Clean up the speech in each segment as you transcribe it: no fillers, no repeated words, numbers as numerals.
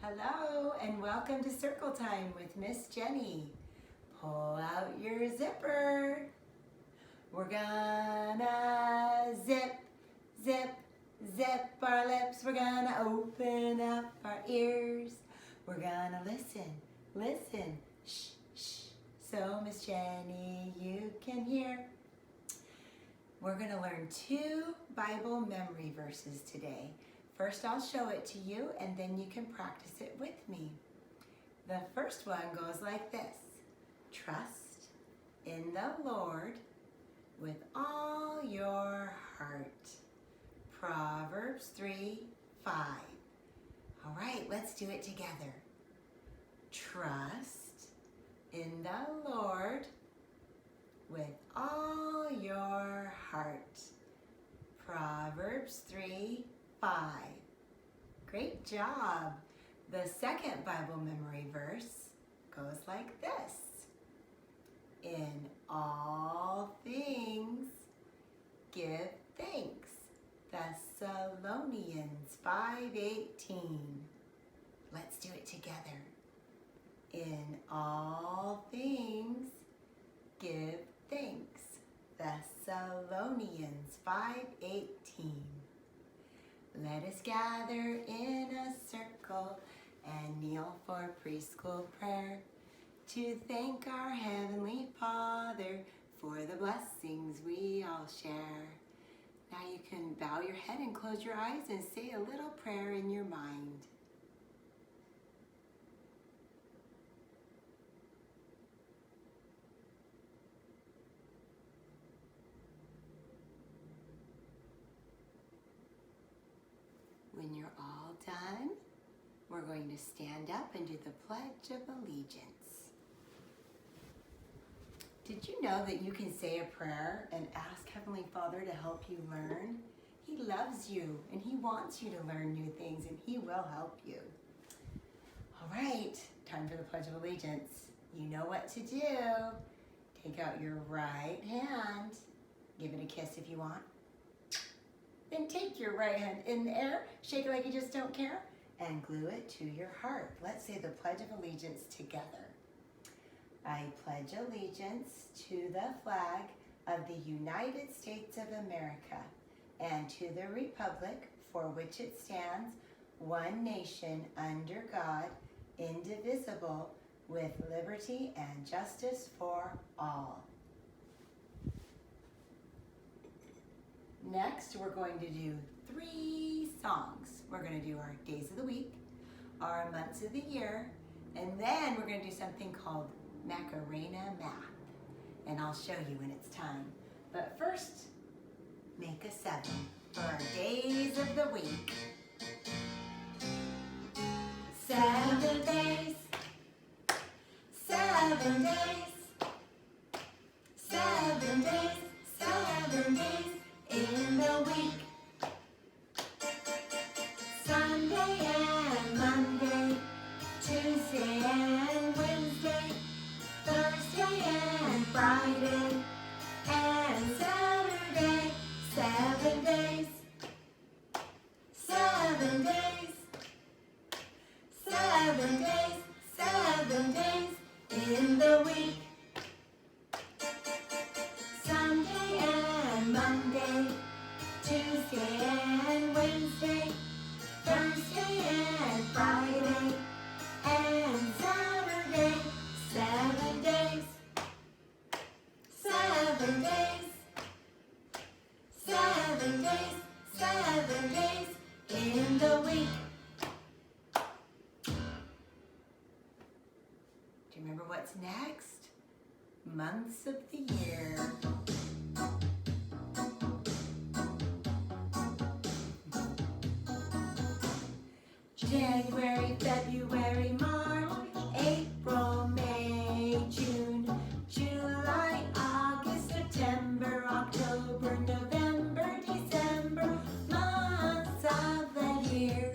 Hello and welcome to Circle Time with Miss Jenny. Pull out your zipper. We're gonna zip, zip, zip our lips. We're gonna open up our ears. We're gonna listen, listen, shh, shh. So Miss Jenny, you can hear. We're gonna learn 2 Bible memory verses today. First, I'll show it to you, and then you can practice it with me. The first one goes like this. Trust in the Lord with all your heart. Proverbs 3:5. All right, let's do it together. Trust in the Lord with all your heart. Proverbs 3:5. Great job. The second Bible memory verse goes like this. In all things, give thanks. Thessalonians 5:18. Let's do it together. In all things, give thanks. Thessalonians 5:18. Let us gather in a circle and kneel for preschool prayer to thank our Heavenly Father for the blessings we all share. Now you can bow your head and close your eyes and say a little prayer in your mind. When you're all done, we're going to stand up and do the Pledge of Allegiance. Did you know that you can say a prayer and ask Heavenly Father to help you learn? He loves you and He wants you to learn new things and He will help you. All right, time for the Pledge of Allegiance. You know what to do. Take out your right hand. Give it a kiss if you want. Then take your right hand in the air, shake it like you just don't care, and glue it to your heart. Let's say the Pledge of Allegiance together. I pledge allegiance to the flag of the United States of America and to the republic for which it stands, one nation under God, indivisible, with liberty and justice for all. Next, we're going to do 3 songs. We're going to do our days of the week, our months of the year, and then we're going to do something called Macarena math. And I'll show you when it's time. But first, make a 7 for our days of the week. 7 days, 7 days, 7 days, 7 days. In the week, Sunday and Monday, Tuesday and Wednesday, Thursday and Friday, and Saturday. 7 days, 7 days, 7 days, 7 days in the week. Sunday and Monday, Tuesday and Wednesday, Thursday and Friday, and Saturday. 7 days, 7 days, 7 days, 7 days in the week. Do you remember what's next? Months of the year. January, February, March, April, May, June, July, August, September, October, November, December, months of the year.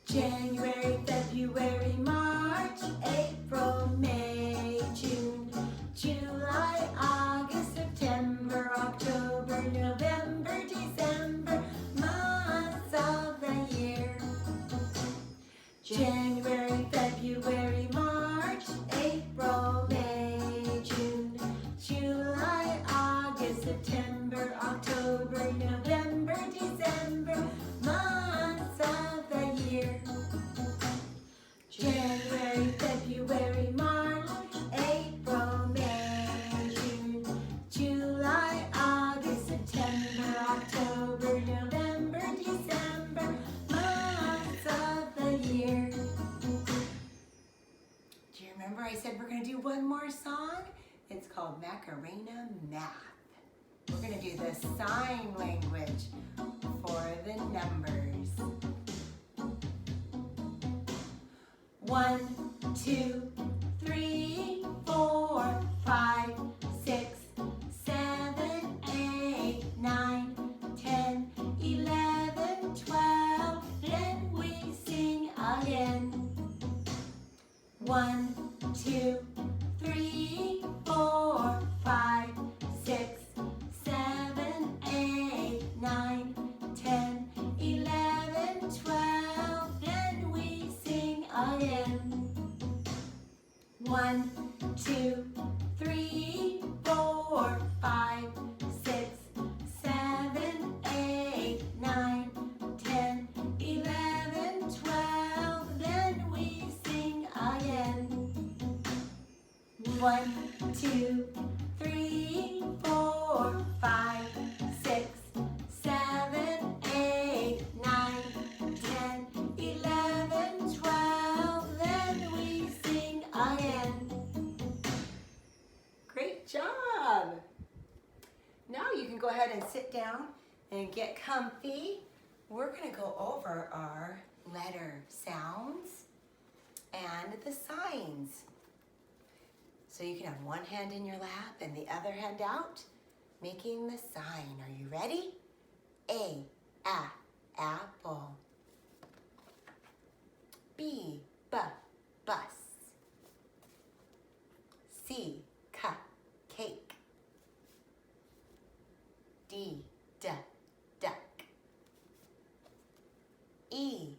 January, February, March, April, May, June, July, August, September, October, November, December, months of the year. I said we're going to do one more song. It's called Macarena Math. We're going to do the sign language for the numbers. 1, 2, 3, 4, 5, 6, 7, 8, 9, 10, 11, 12. Then we sing again. 1, 2, 3, 4, 5, 6, 7, 8, 9, 10, 11, 12. Then we sing again. 1, 2, 3, 4, 5, 6, 7, 8, 9, 10, 11, 12. Then we sing again. 1, 2, 3, 4, 5, 6, 7, 8, 9, 10, 11, 12. Then we sing again. Great job! Now you can go ahead and sit down and get comfy. We're going to go over our letter sounds and the signs. So you can have one hand in your lap and the other hand out, making the sign. Are you ready? A, apple. B, bus. C, cake. D, duck. E,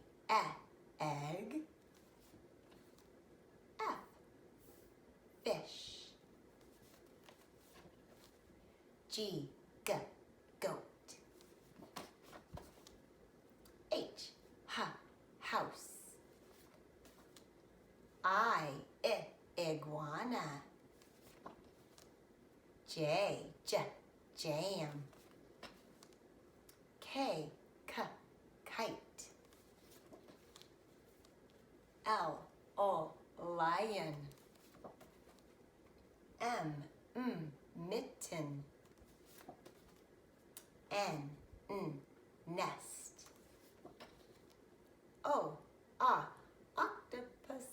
egg. F, fish. G, goat. H, house. I, iguana. J, jam. K, kite. L, lion. M, mitten. N, nest. O, octopus.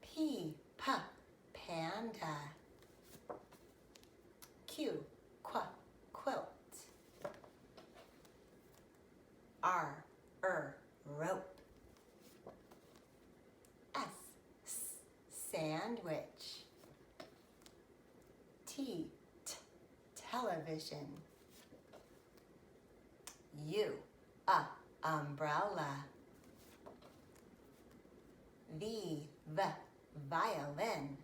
P, panda. Q, quilt. R, rope. S, sandwich. T, television. U, umbrella. V, violin.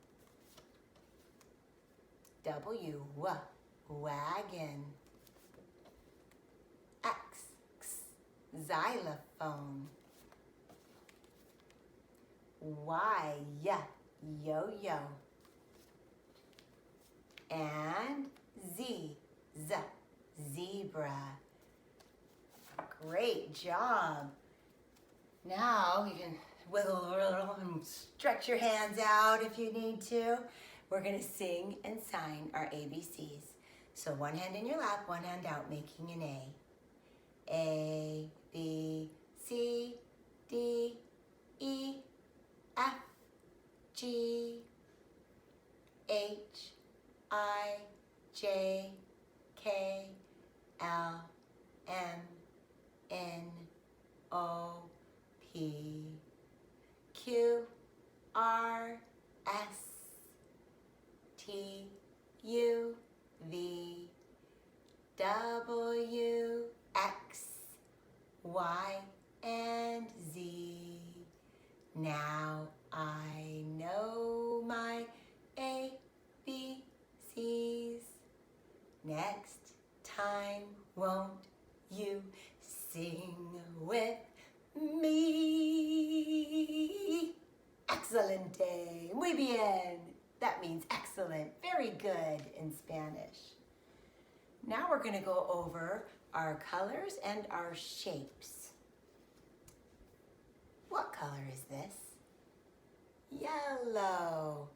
W, wagon. X, xylophone. Y, yo-yo. And Z, zebra. Great job. Now you can wiggle and stretch your hands out if you need to. We're going to sing and sign our ABCs. So one hand in your lap, one hand out, making an A. A, B, C, D, E, F, G, H, I, J, K, L, M, N, O, P, Q, R, S, T, U, V, W, X, Y, and Z. Now I know my ABCs. Next time, won't you sing with me? Excelente. Muy bien. That means excellent. Very good in Spanish. Now we're going to go over our colors and our shapes. What color is this? yellow.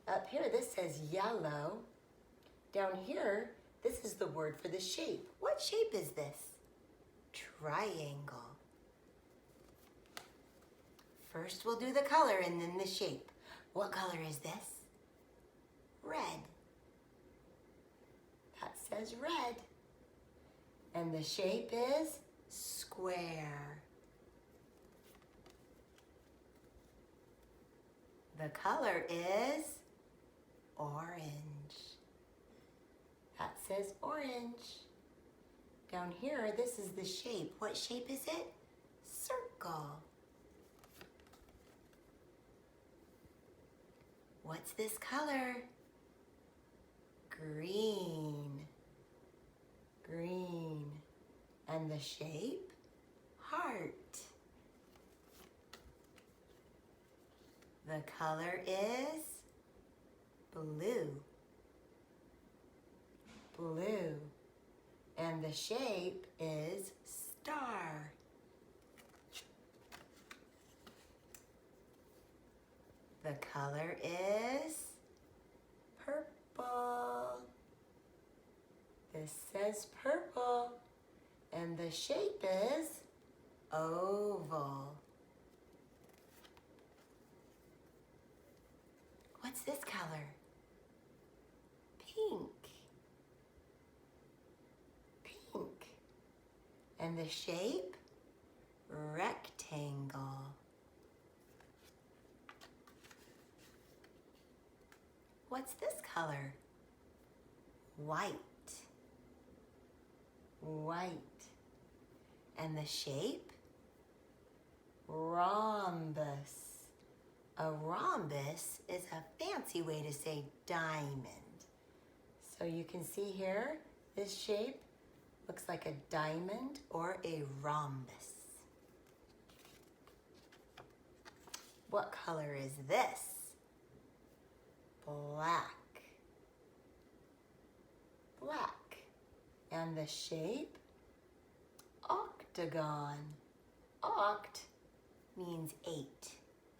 Up here, this says yellow. Down here, this is the word for the shape. What shape is this? Triangle. First, we'll do the color and then the shape. What color is this? Red. That says red. And the shape is square. The color is orange. That says orange. Down here, this is the shape. What shape is it? Circle. What's this color? Green. Green. And the shape? Heart. The color is blue. Blue. And the shape is star. The color is purple. This says purple. And the shape is oval. What's this color? Pink. Pink. And the shape? Rectangle. What's this color? White. White. And the shape? Rhombus. A rhombus is a fancy way to say diamond. So you can see here, this shape looks like a diamond or a rhombus. What color is this? Black. Black. And the shape? Octagon. Oct means 8.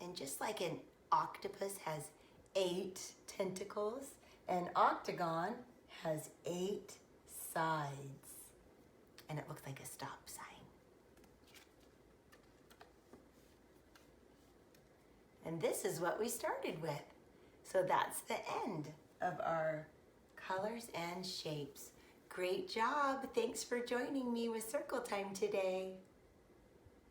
And just like an octopus has 8 tentacles, an octagon has 8 sides. And it looks like a stop sign. And this is what we started with. So that's the end of our colors and shapes. Great job. Thanks for joining me with Circle Time today.